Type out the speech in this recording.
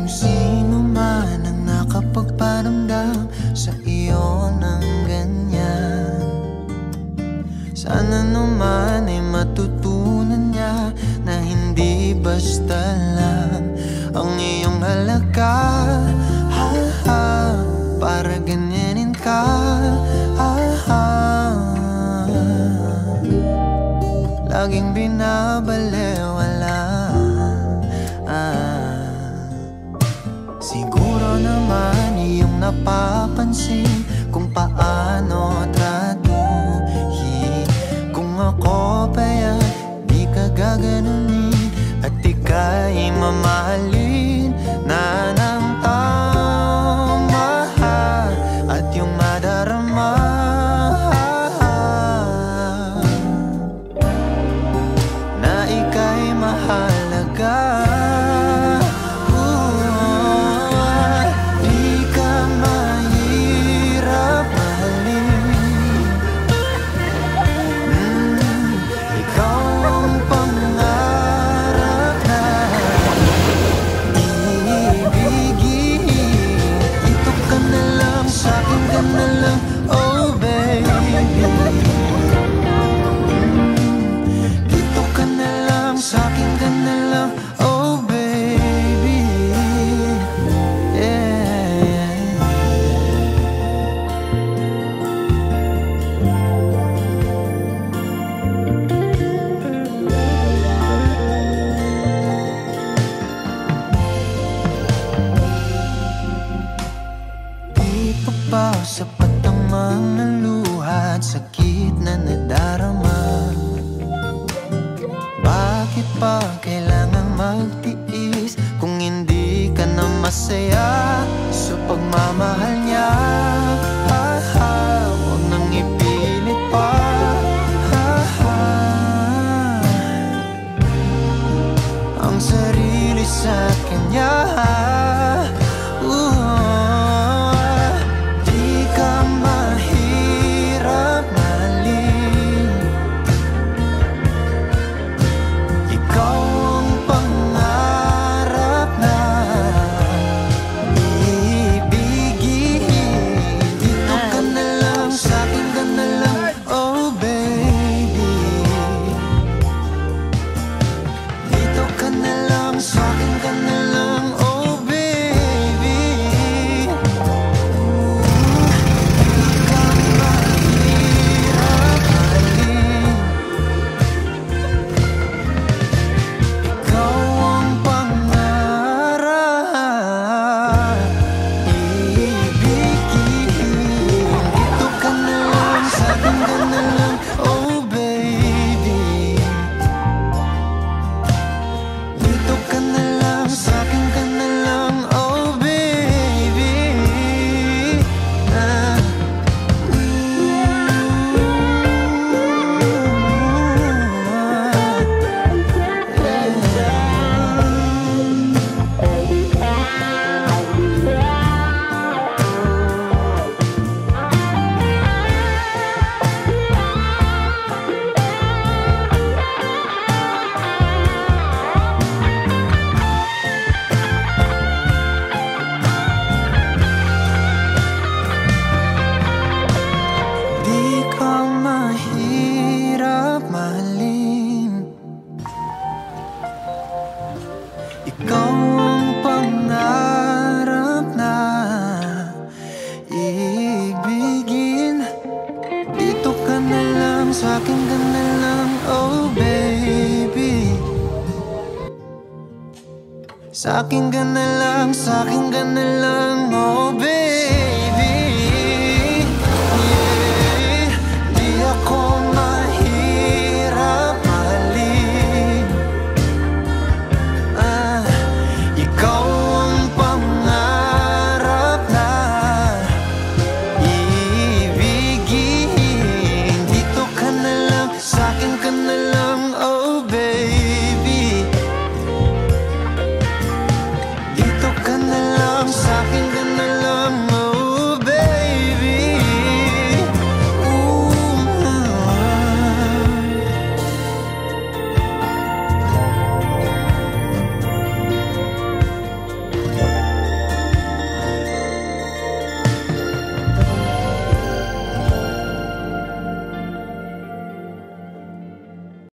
Kung sino man ang nakapagparamdam sa iyo ng ganyan, sana naman ay matutunan niya na hindi basta lang ang iyong halaga. Para ganyanin ka, laging binabalewala. Siguro naman iyong napapansin kung paano tratuhin. Kung ako pa yan, di ka gaganunin at ika'y mamahalin na ng tama at yung madarama na ika'y mahalaga. Sapat ang mga luha at sakit na nadarama. Bakit pa kailangan magtiis kung hindi ka na masaya sa pagmamahal niya? Huwag nang ipilit pa. Ang sarili sa kanya. Ikaw ang pangarap na ibigin. Dito ka na lang, sa'kin ka na lang, oh baby. Sa'kin ka na lang, sa'kin ka na lang, oh baby.